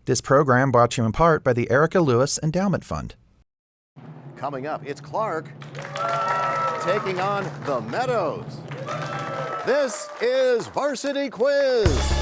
This program brought to you in part by the Erica Lewis Endowment Fund. Coming up, it's Clark taking on the Meadows. This is Varsity Quiz.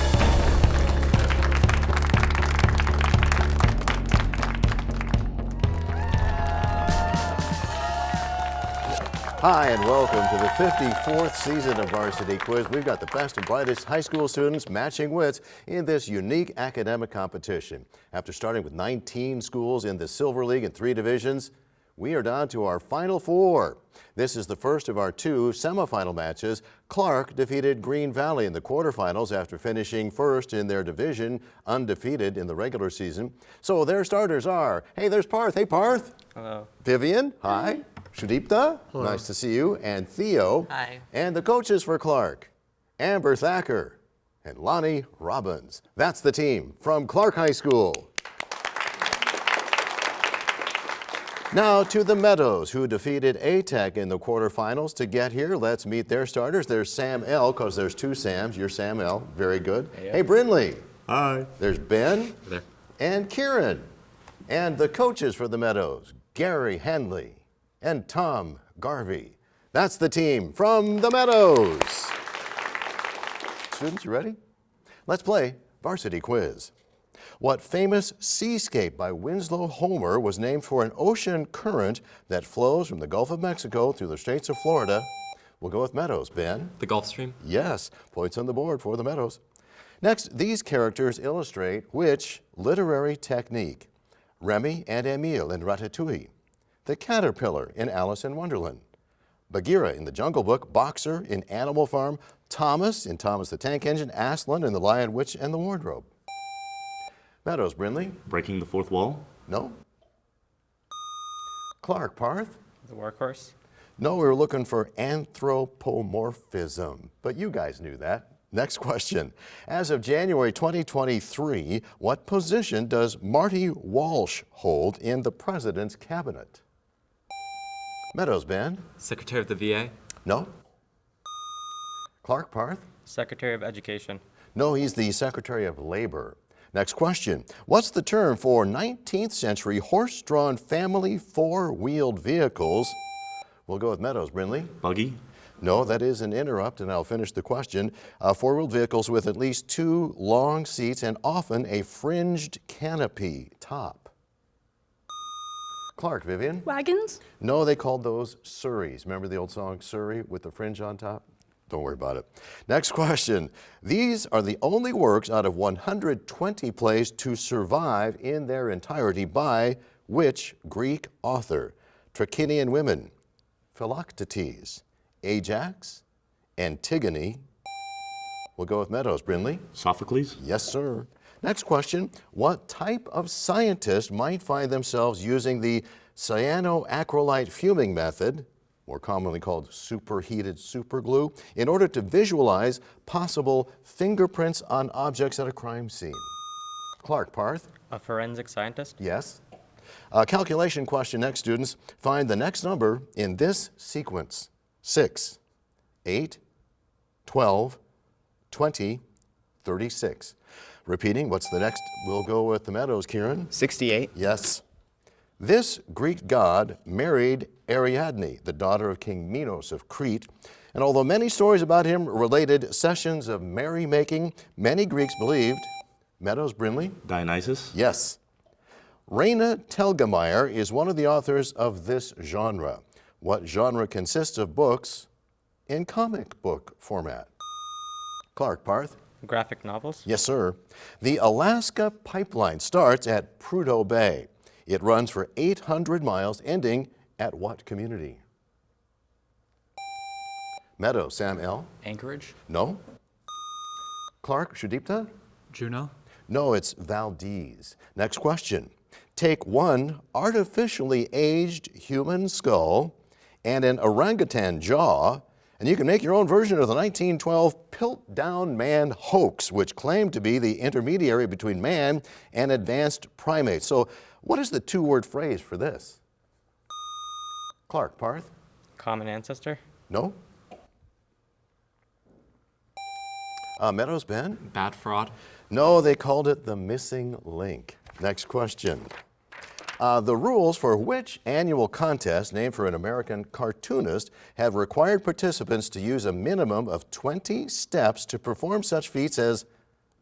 Hi, and welcome to the 54th season of Varsity Quiz. We've got the best and brightest high school students matching wits in this unique academic competition. After starting with 19 schools in the Silver League in 3 divisions, we are down to our final 4. This is the first of our 2 semifinal matches. Clark defeated Green Valley in the quarterfinals after finishing first in their division, undefeated in the regular season. So their starters are, hey, there's Parth. Hey, Parth. Hello. Vivian. Hi. Sudipta. Hello. Nice to see you. And Theo. Hi. And the coaches for Clark, Amber Thacker and Lonnie Robbins. That's the team from Clark High School. Now to the Meadows, who defeated A-Tech in the quarterfinals. To get here, let's meet their starters. There's Sam L, because there's 2 Sams. You're Sam L. Very good. Hey, Brindley. Hi. There's Ben. There. And Kieran. And the coaches for the Meadows, Gary Henley and Tom Garvey. That's the team from the Meadows. Students, you ready? Let's play Varsity Quiz. What famous seascape by Winslow Homer was named for an ocean current that flows from the Gulf of Mexico through the Straits of Florida? We'll go with Meadows. Ben? The Gulf Stream? Yes, points on the board for the Meadows. Next, these characters illustrate which literary technique? Remy and Emile in Ratatouille, the caterpillar in Alice in Wonderland, Bagheera in the Jungle Book, Boxer in Animal Farm, Thomas in Thomas the Tank Engine, Aslan in The Lion, Witch, and the Wardrobe. Meadows, Brindley? Breaking the fourth wall? No. Clark, Parth? The workhorse? No, we were looking for anthropomorphism, but you guys knew that. Next question. As of January 2023, what position does Marty Walsh hold in the President's Cabinet? Meadows, Ben? Secretary of the VA? No. Clark, Parth? Secretary of Education. No, he's the Secretary of Labor. Next question. What's the term for 19th century horse-drawn family 4-wheeled vehicles? We'll go with Meadows. Brindley? Buggy? No, that is an interrupt, and I'll finish the question. 4-wheeled vehicles with at least 2 long seats and often a fringed canopy top. Clark, Vivian? Wagons? No, they called those surreys. Remember the old song, Surrey, with the fringe on top? Don't worry about it. Next question. These are the only works out of 120 plays to survive in their entirety by which Greek author? Trachinian Women, Philoctetes, Ajax, Antigone. We'll go with Meadows. Brindley? Sophocles? Yes, sir. Next question. What type of scientist might find themselves using the cyanoacrylate fuming method, more commonly called superheated superglue, in order to visualize possible fingerprints on objects at a crime scene? Clark, Parth? A forensic scientist? Yes. Calculation question next, students. Find the next number in this sequence. 6, 8, 12, 20, 36. Repeating, what's the next? We'll go with the Meadows, Kieran. 68. Yes. This Greek god married Ariadne, the daughter of King Meadows of Crete. And although many stories about him related sessions of merrymaking, many Greeks believed, Meadows, Brindley? Dionysus? Yes. Raina Telgemeier is one of the authors of this genre. What genre consists of books in comic book format? Clark, Parth? Graphic novels? Yes, sir. The Alaska pipeline starts at Prudhoe Bay. It runs for 800 miles, ending at what community? Meadows, Sam L. Anchorage? No. Clark, Sudipta? Juneau? No, it's Valdez. Next question. Take one artificially aged human skull and an orangutan jaw, and you can make your own version of the 1912 Piltdown Man hoax, which claimed to be the intermediary between man and advanced primates. So what is the 2-word phrase for this? Clark, Parth? Common ancestor? No? Meadows, Ben? Bat fraud? No, they called it the missing link. Next question. The rules for which annual contest named for an American cartoonist have required participants to use a minimum of 20 steps to perform such feats as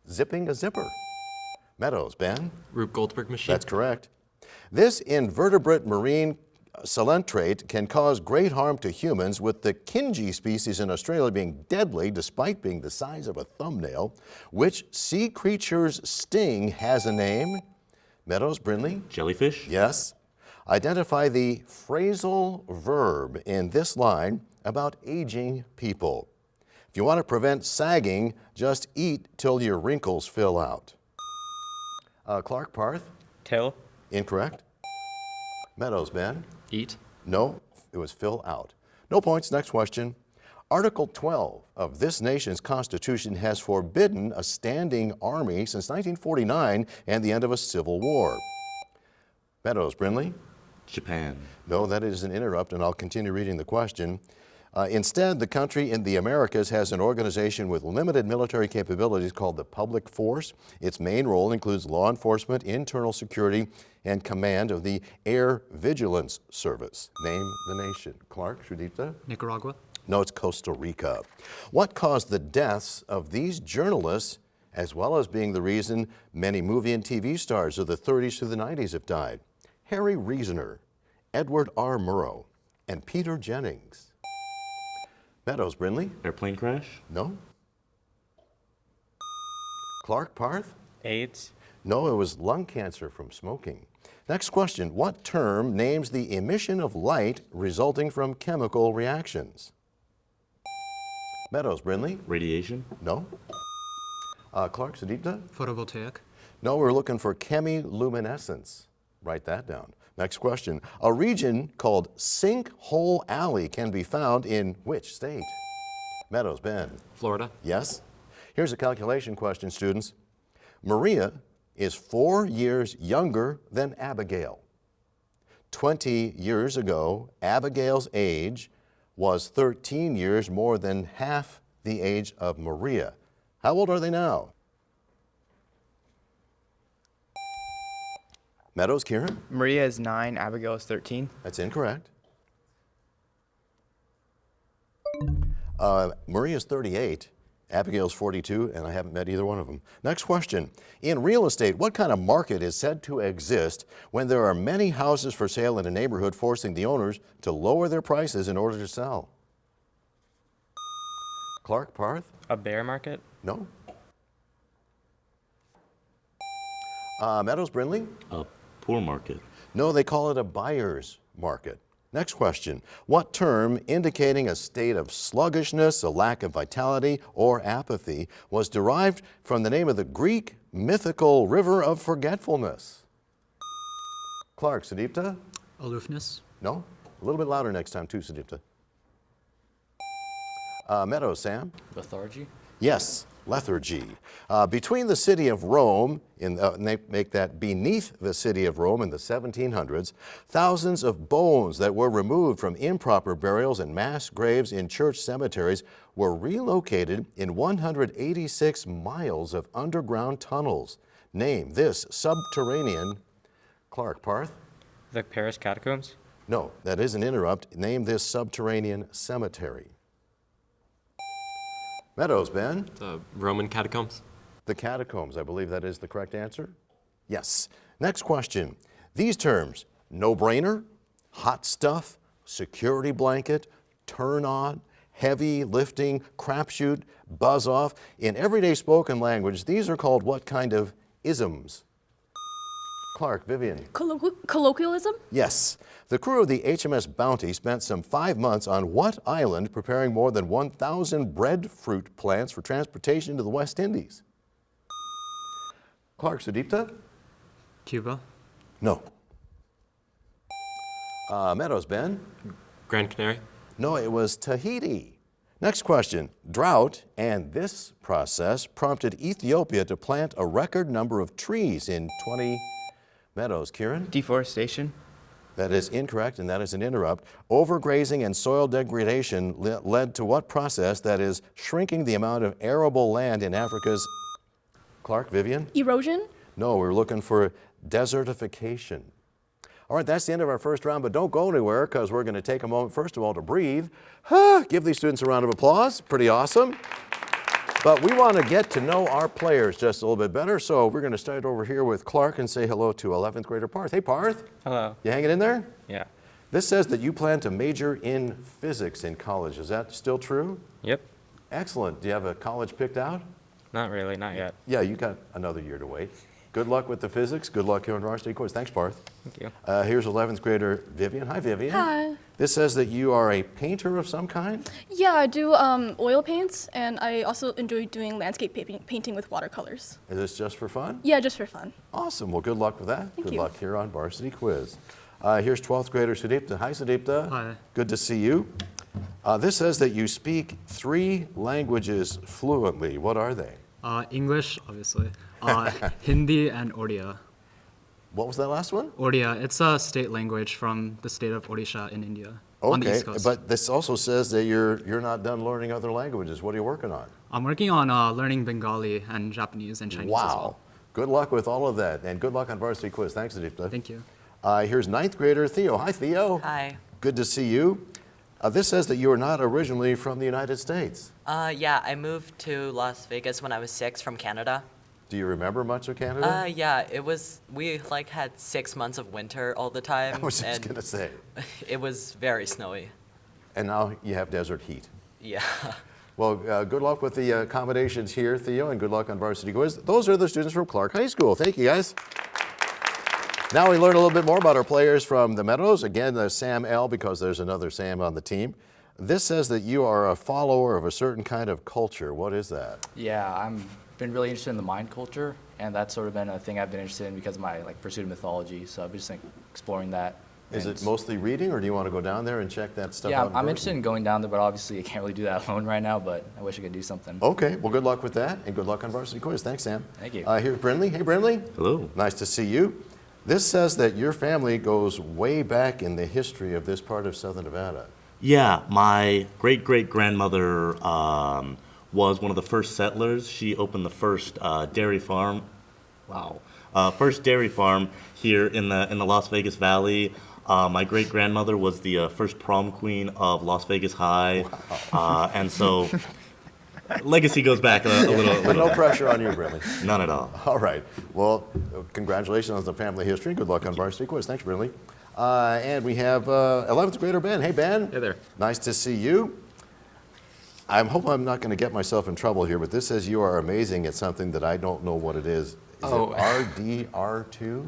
zipping a zipper? Meadows, Ben? Rube Goldberg machine. That's correct. This invertebrate marine coelenterate can cause great harm to humans, with the kingi species in Australia being deadly despite being the size of a thumbnail. Which sea creature's sting has a name? Meadows, Brindley? Jellyfish? Yes. Identify the phrasal verb in this line about aging people. If you want to prevent sagging, just eat till your wrinkles fill out. Clark, Parth? Till. Incorrect. Meadows, Ben? Eat. No, it was fill out. No points. Next question. Article 12 of this nation's Constitution has forbidden a standing army since 1949 and the end of a civil war. Meadows, Brindley? Japan. No, that is an interrupt, and I'll continue reading the question. Instead, the country in the Americas has an organization with limited military capabilities called the Public Force. Its main role includes law enforcement, internal security, and command of the Air Vigilance Service. Name the nation. Clark, Sudipta? Nicaragua. No, it's Costa Rica. What caused the deaths of these journalists, as well as being the reason many movie and TV stars of the 30s through the 90s have died? Harry Reasoner, Edward R. Murrow, and Peter Jennings. Meadows, Brindley? Airplane crash? No. Clark, Parth? AIDS. No, it was lung cancer from smoking. Next question. What term names the emission of light resulting from chemical reactions? Meadows, Brindley? Radiation? No. Clark, Sudipta? Photovoltaic. No, we're looking for chemiluminescence. Write that down. Next question. A region called Sinkhole Alley can be found in which state? Meadows, Ben? Florida. Yes. Here's a calculation question, students. Maria is 4 years younger than Abigail. 20 years ago, Abigail's age was 13 years more than half the age of Maria. How old are they now? Meadows, Kieran? Maria is 9, Abigail is 13. That's incorrect. Maria's 38, Abigail's 42, and I haven't met either one of them. Next question. In real estate, what kind of market is said to exist when there are many houses for sale in a neighborhood, forcing the owners to lower their prices in order to sell? Clark, Parth? A bear market. No. Meadows, Brindley? A poor market. No, they call it a buyer's market. Next question. What term indicating a state of sluggishness, a lack of vitality, or apathy was derived from the name of the Greek mythical river of forgetfulness? Clark, Sudipta? Aloofness. No? A little bit louder next time too, Sudipta. Meadows, Sam? Lethargy. Yes, lethargy. Between the city of Rome, they make that beneath the city of Rome in the 1700s, thousands of bones that were removed from improper burials and mass graves in church cemeteries were relocated in 186 miles of underground tunnels. Name this subterranean. Clark, Parth? The Paris catacombs. No, that is an interrupt. Name this subterranean cemetery. Meadows, Ben? The Roman catacombs. The catacombs, I believe that is the correct answer. Yes. Next question. These terms, no-brainer, hot stuff, security blanket, turn on, heavy lifting, crapshoot, buzz off. In everyday spoken language, these are called what kind of isms? Clark, Vivian. Colloquialism? Yes. The crew of the HMS Bounty spent some 5 months on what island preparing more than 1,000 breadfruit plants for transportation to the West Indies? Clark, Sudipta? Cuba. No. Meadows, Ben? Grand Canary. No, it was Tahiti. Next question. Drought and this process prompted Ethiopia to plant a record number of trees in 20... Meadows, Kieran? Deforestation. That is incorrect, and that is an interrupt. Overgrazing and soil degradation led to what process that is shrinking the amount of arable land in Africa's... Clark, Vivian? Erosion? No, we're looking for desertification. All right, that's the end of our first round, but don't go anywhere because we're going to take a moment, first of all, to breathe. Give these students a round of applause. Pretty awesome. But we want to get to know our players just a little bit better, so we're going to start over here with Clark and say hello to 11th grader Parth. Hey, Parth. Hello. You hanging in there? Yeah. This says that you plan to major in physics in college. Is that still true? Yep. Excellent. Do you have a college picked out? Not really, not yet. Yeah, you got another year to wait. Good luck with the physics. Good luck here on Varsity Quiz. Thanks, Parth. Thank you. Here's 11th grader Vivian. Hi, Vivian. Hi. This says that you are a painter of some kind? Yeah, I do oil paints, and I also enjoy doing landscape painting with watercolors. Is this just for fun? Yeah, just for fun. Awesome. Well, good luck with that. Thank Good you. luck here on Varsity Quiz. Here's 12th grader Sudipta. Hi, Sudipta. Hi. Good to see you. This says that you speak 3 languages fluently. What are they? English, obviously. Hindi and Odia. What was that last one? Odia, it's a state language from the state of Odisha in India. On the Okay, East Coast. but this also says that you're not done learning other languages. What are you working on? I'm working on learning Bengali and Japanese and Chinese as Wow. well. Good luck with all of that, and good luck on Varsity Quiz. Thanks, Sudipta. Thank you. Here's 9th grader Theo. Hi, Theo. Hi. Good to see you. This says that you are not originally from the United States. Yeah, I moved to Las Vegas when I was 6 from Canada. Do you remember much of Canada? Yeah, we had 6 months of winter all the time. I was just and going to say. It was very snowy. And now you have desert heat. Yeah. Well, good luck with the accommodations here, Theo, and good luck on Varsity Quiz. Those are the students from Clark High School. Thank you, guys. Now we learn a little bit more about our players from the Meadows. Again, Sam L, because there's another Sam on the team. This says that you are a follower of a certain kind of culture. What is that? Yeah, I've been really interested in the mind culture, and that's sort of been a thing I've been interested in because of my pursuit of mythology. So I've just exploring that. Is And it mostly reading, or do you want to go down there and check that stuff yeah, out? I'm person? interested in going down there, but obviously I can't really do that alone right now. But I wish I could do something. Okay, well, good luck with that, and good luck on Varsity Quiz. Thanks, Sam. Thank you. Here's Brindley. Hey, Brindley. Hello. Nice to see you. This says that your family goes way back in the history of this part of Southern Nevada. Yeah, my great-great-grandmother was one of the first settlers. She opened the first dairy farm. Wow. First dairy farm here in the Las Vegas Valley. My great-grandmother was the first prom queen of Las Vegas High. Wow. And so legacy goes back a little. But no pressure on you, Brindley. None at all. All right. Well, congratulations on the family history. Good luck on Varsity Quiz. Thanks, Brindley. And we have 11th grader Ben. Hey, Ben. Hey there. Nice to see you. I hope I'm not going to get myself in trouble here, but this says you are amazing at something that I don't know what it is. Is it RDR2?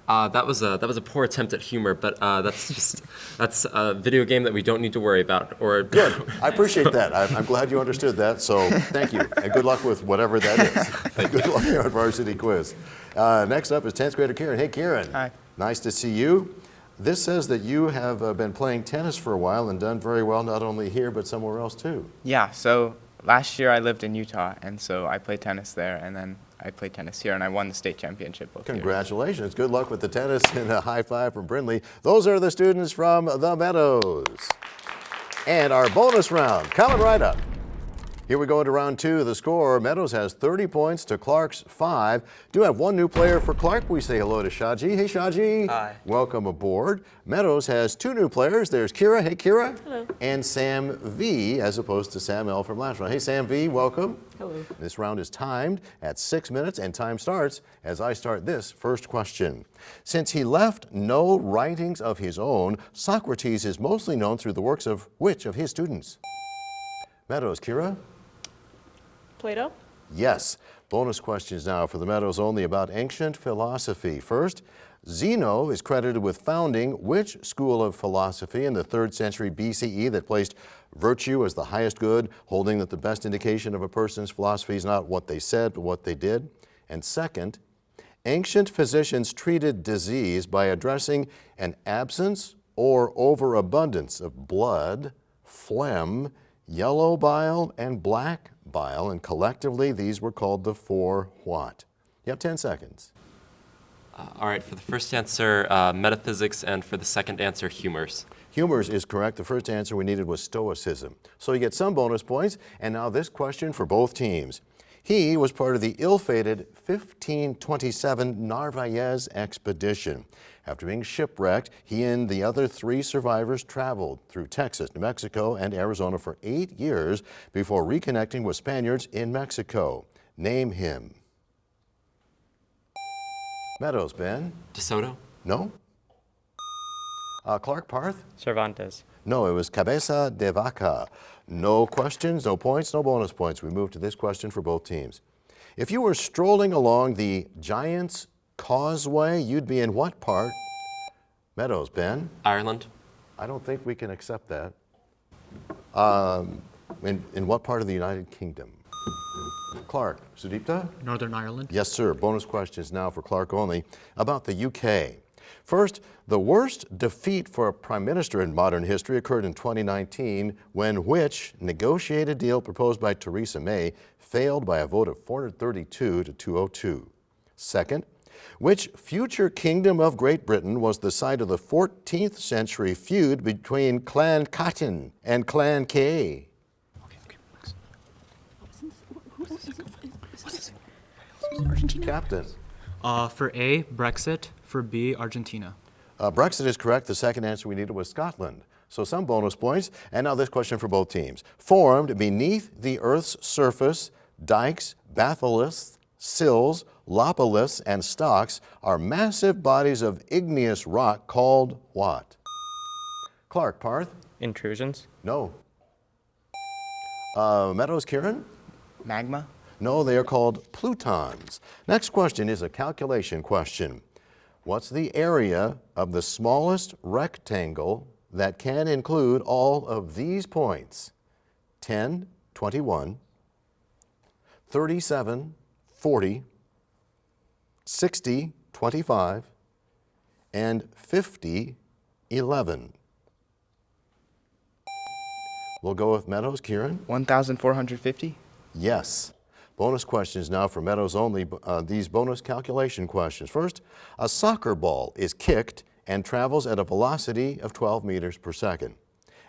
That was a poor attempt at humor, but that's a video game that we don't need to worry about. Or Good. I appreciate that. I'm glad you understood that, so thank you. And good luck with whatever that is. Good luck here on Varsity Quiz. Next up is 10th grader Kieran. Hey, Kieran. Hi. Nice to see you. This says that you have been playing tennis for a while and done very well, not only here, but somewhere else too. Yeah, so last year I lived in Utah, and so I played tennis there, and then I played tennis here, and I won the state championship both years. Congratulations. Good luck with the tennis, and a high five from Brindley. Those are the students from the Meadows. And our bonus round coming right up. Here we go into round 2. The score, Meadows has 30 points to Clark's 5. Do have one new player for Clark. We say hello to Shaji. Hey, Shaji. Hi. Welcome aboard. Meadows has 2 new players. There's Kira. Hey, Kira. Hello. And Sam V, as opposed to Sam L from last round. Hey, Sam V, welcome. Hello. This round is timed at 6 minutes, and time starts as I start this first question. Since he left no writings of his own, Socrates is mostly known through the works of which of his students? Meadows, Kira? Plato? Yes. Bonus questions now for the Meadows only about ancient philosophy. First, Zeno is credited with founding which school of philosophy in the 3rd century BCE that placed virtue as the highest good, holding that the best indication of a person's philosophy is not what they said, but what they did? And second, ancient physicians treated disease by addressing an absence or overabundance of blood, phlegm, yellow bile, and black bile, and collectively these were called the 4 what? You have 10 seconds. all right, for the first answer, metaphysics, and for the second answer, humors. Humors is correct. The first answer we needed was stoicism. So you get some bonus points. And now this question for both teams. He was part of the ill-fated 1527 Narvaez expedition. After being shipwrecked, he and the other 3 survivors traveled through Texas, New Mexico, and Arizona for 8 years before reconnecting with Spaniards in Mexico. Name him. Meadows, Ben? DeSoto? No? Clark, Parth? Cervantes. No, it was Cabeza de Vaca. No questions, no points, no bonus points. We move to this question for both teams. If you were strolling along the Giant's Causeway, you'd be in what part? Meadows, Ben? Ireland? I don't think we can accept that. In what part of the United Kingdom? Clark, Sudipta? Northern Ireland. Yes, sir. Bonus questions now for Clark only about the UK. First, the worst defeat for a prime minister in modern history occurred in 2019 when which negotiated deal proposed by Theresa May failed by a vote of 432 to 202. Second, which future kingdom of Great Britain was the site of the 14th century feud between Clan Cotton and Clan Kay? Argentina. Captain. For A, Brexit. For B, Argentina. Brexit is correct. The second answer we needed was Scotland. So some bonus points. And now this question for both teams. Formed beneath the Earth's surface, dikes, batholiths, sills, lapiliths, and stocks are massive bodies of igneous rock called what? Clark, Parth? Intrusions. No. Meadows, Kieran? Magma? No, they are called plutons. Next question is a calculation question. What's the area of the smallest rectangle that can include all of these points? 10, 21, 37, 40, 60, 25, and 50, 11. We'll go with Meadows. Kieran? 1,450? Yes. Bonus questions now for Meadows only. These bonus calculation questions. First, a soccer ball is kicked and travels at a velocity of 12 meters per second.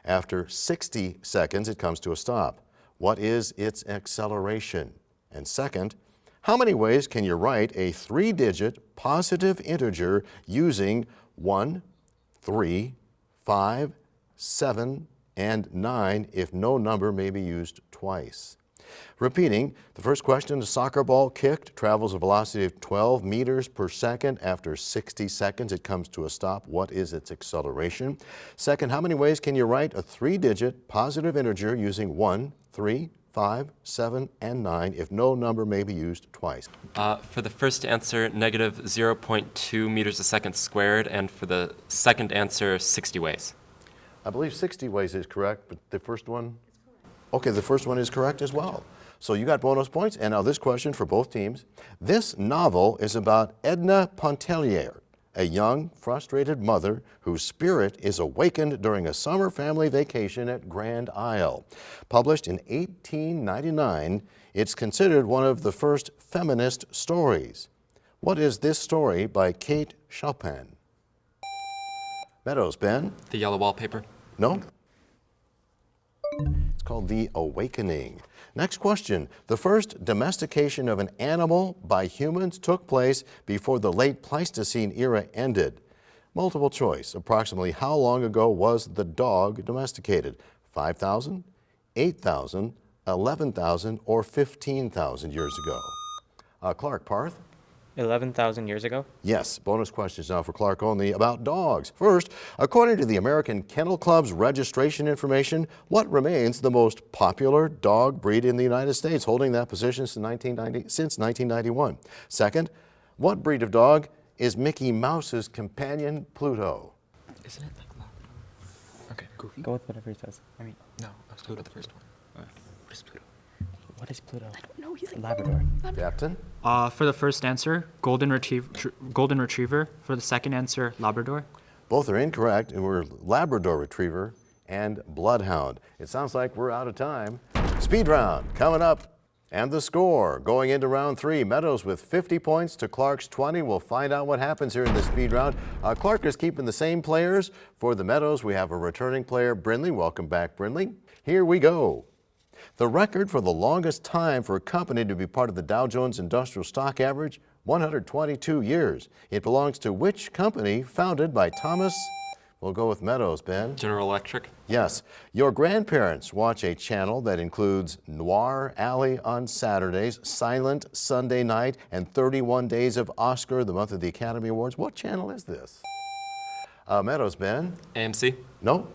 After 60 seconds, it comes to a stop. What is its acceleration? And second, how many ways can you write a 3-digit positive integer using 1, 3, 5, 7, and 9 if no number may be used twice? Repeating, the first question, a soccer ball kicked travels a velocity of 12 meters per second. After 60 seconds, it comes to a stop. What is its acceleration? Second, how many ways can you write a 3-digit positive integer using 1, 3, 5, 7, and 9 if no number may be used twice? For the first answer, negative 0.2 meters a second squared, and for the second answer, 60 ways. I believe 60 ways is correct, but the first one? Okay, the first one is correct as well. So you got bonus points. And now this question for both teams. This novel is about Edna Pontellier, a young, frustrated mother whose spirit is awakened during a summer family vacation at Grand Isle. Published in 1899, it's considered one of the first feminist stories. What is this story by Kate Chopin? Meadows, Ben? The yellow wallpaper. No? It's called The Awakening. Next question. The first domestication of an animal by humans took place before the late Pleistocene era ended. Multiple choice. Approximately how long ago was the dog domesticated? 5,000, 8,000, 11,000, or 15,000 years ago? Clark, Parth? 11,000 years ago. Yes, bonus questions now for Clark only about dogs. First, according to the American Kennel Club's registration information, what remains the most popular dog breed in the United States, holding that position since 1991? Second, what breed of dog is Mickey Mouse's companion, Pluto? Isn't it like Okay, Goofy. Go with whatever he says. I mean, No, I was Pluto the first one. What is Pluto? what is Pluto? No, he's like Labrador. Captain? For the first answer, Golden Retriever. For the second answer, Labrador. Both are incorrect, and we're Labrador Retriever and Bloodhound. It sounds like we're out of time. Speed round coming up, and the score going into round 3. Meadows with 50 points to Clark's 20. We'll find out what happens here in the speed round. Clark is keeping the same players. For the Meadows, we have a returning player, Brindley. Welcome back, Brindley. Here we go. The record for the longest time for a company to be part of the Dow Jones Industrial Stock Average, 122 years. It belongs to which company founded by Thomas? We'll go with Meadows, Ben. General Electric. Yes. Your grandparents watch a channel that includes Noir Alley on Saturdays, Silent Sunday Night, and 31 Days of Oscar, the month of the Academy Awards. What channel is this? Meadows, Ben. AMC. No.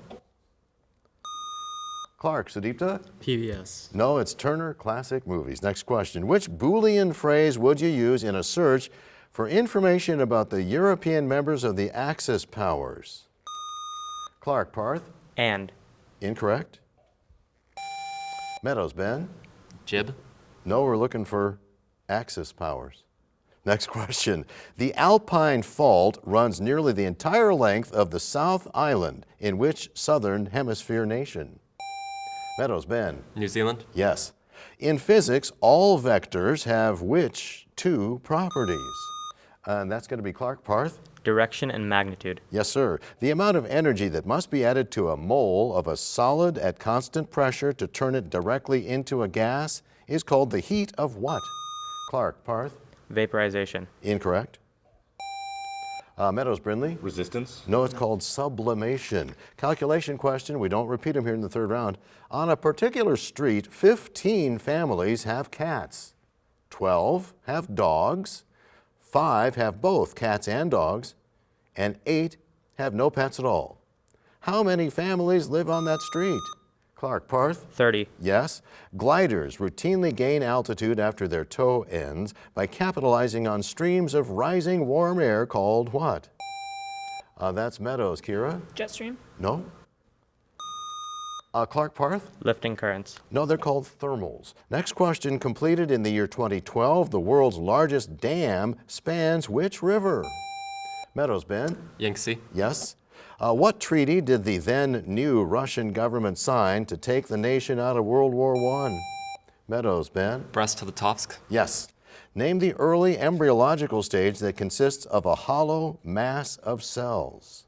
Clark, Sudipta? PBS. No, it's Turner Classic Movies. Next question. Which Boolean phrase would you use in a search for information about the European members of the Axis powers? Clark, Parth? And. Incorrect. Meadows, Ben? Jib. No, we're looking for Axis powers. Next question. The Alpine Fault runs nearly the entire length of the South Island in which southern hemisphere nation? Meadows, Ben? New Zealand. Yes. In physics, all vectors have which two properties? And that's going to be Clark, Parth? Direction and magnitude. Yes, sir. The amount of energy that must be added to a mole of a solid at constant pressure to turn it directly into a gas is called the heat of what? Clark, Parth? Vaporization. Incorrect. Meadows, Brindley? Resistance. No, it's called sublimation. Calculation question, we don't repeat them here in the third round. On a particular street, 15 families have cats. 12 have dogs. 5 have both cats and dogs. And 8 have no pets at all. How many families live on that street? Clark, Parth? 30. Yes. Gliders routinely gain altitude after their toe ends by capitalizing on streams of rising warm air called what? That's Meadows. Kira? Jet stream. No. Clark, Parth? Lifting currents. No, they're called thermals. Next question. Completed in the year 2012, the world's largest dam spans which river? Meadows, Ben? Yangtze. Yes. What treaty did the then new Russian government sign to take the nation out of World War I? Meadows, Ben? Brest-Litovsk. Yes. Name the early embryological stage that consists of a hollow mass of cells.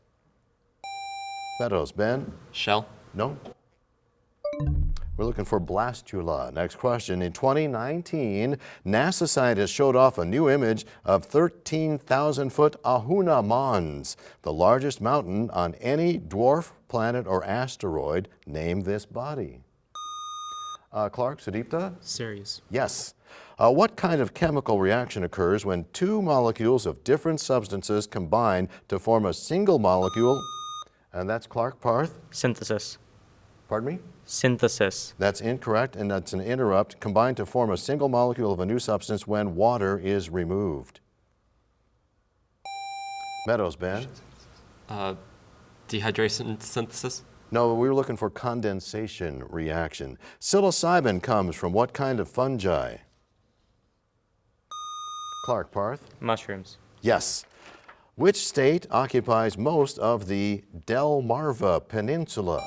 Meadows, Ben? Shell. No. We're looking for blastula. Next question. In 2019, NASA scientists showed off a new image of 13,000-foot Ahuna Mons, the largest mountain on any dwarf planet or asteroid. Name this body. Clark, Sudipta? Ceres. Yes. What kind of chemical reaction occurs when two molecules of different substances combine to form a single molecule? And that's Clark, Parth. Synthesis. Pardon me? Synthesis. That's incorrect, and that's an interrupt. Combine to form a single molecule of a new substance when water is removed. Meadows, Ben? Dehydration synthesis. No, we were looking for condensation reaction. Psilocybin comes from what kind of fungi? Clark, Parth? Mushrooms. Yes. Which state occupies most of the Delmarva Peninsula?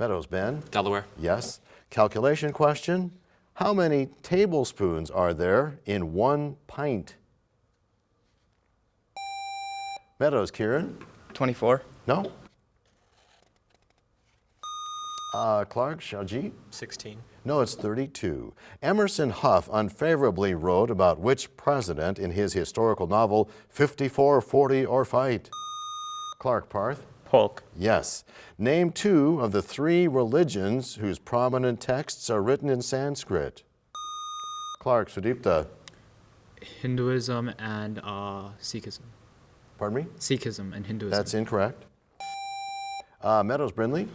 Meadows, Ben? Delaware. Yes. Calculation question. How many tablespoons are there in 1 pint? Meadows, Kieran? 24. No. Clark, Shajit? 16. No, it's 32. Emerson Huff unfavorably wrote about which president in his historical novel 54, 40, or Fight? Clark, Parth? Polk. Yes. Name 2 of the 3 religions whose prominent texts are written in Sanskrit. Clark, Sudipta. Hinduism and Sikhism. Pardon me? Sikhism and Hinduism. That's incorrect. Meadows, Brindley?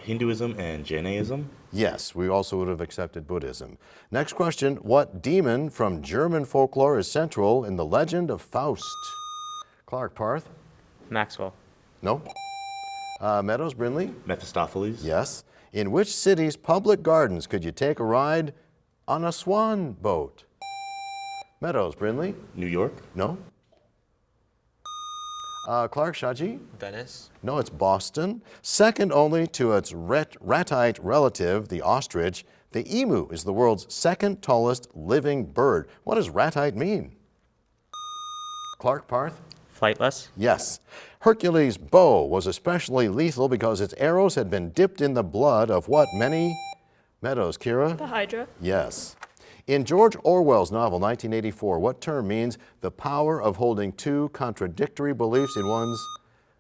Hinduism and Jainism. Yes, we also would have accepted Buddhism. Next question. What demon from German folklore is central in the legend of Faust? Clark, Parth? Maxwell. No. Meadows, Brindley? Mephistopheles. Yes. In which city's public gardens could you take a ride on a swan boat? Meadows, Brindley? New York. No. Clark, Shaji? Venice. No, it's Boston. Second only to its ratite relative, the ostrich, the emu is the world's second tallest living bird. What does ratite mean? Clark, Parth? Flightless. Yes. Hercules' bow was especially lethal because its arrows had been dipped in the blood of what many Meadows, Kira? The Hydra. Yes. In George Orwell's novel 1984, what term means the power of holding two contradictory beliefs in one's...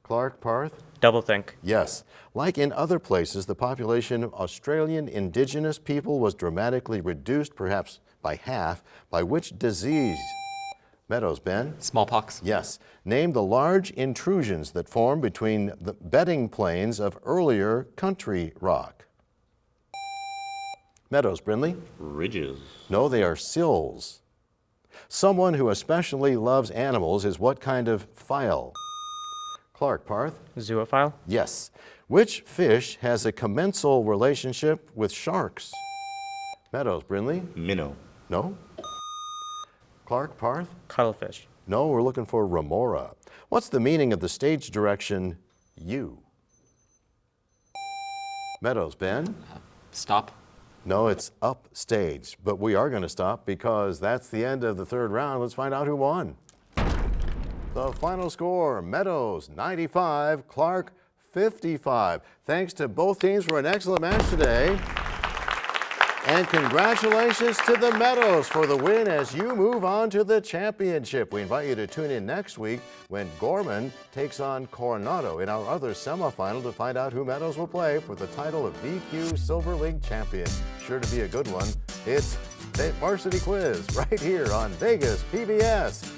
Clark, Parth? Doublethink. Yes. Like in other places, the population of Australian indigenous people was dramatically reduced, perhaps by half, by which disease? Meadows, Ben? Smallpox. Yes. Name the large intrusions that form between the bedding planes of earlier country rock. Meadows, Brindley? Ridges. No, they are sills. Someone who especially loves animals is what kind of phile? Clark, Parth? Zoophile. Yes. Which fish has a commensal relationship with sharks? Meadows, Brindley? Minnow. No? Clark, Parth? Cuttlefish. No, we're looking for remora. What's the meaning of the stage direction U? Meadows, Ben? Stop. No, it's upstage, but we are going to stop because that's the end of the third round. Let's find out who won. The final score, Meadows 95, Clark 55. Thanks to both teams for an excellent match today. And congratulations to the Meadows for the win as you move on to the championship. We invite you to tune in next week when Gorman takes on Coronado in our other semifinal to find out who Meadows will play for the title of VQ Silver League champion. Sure to be a good one. It's the Varsity Quiz right here on Vegas PBS.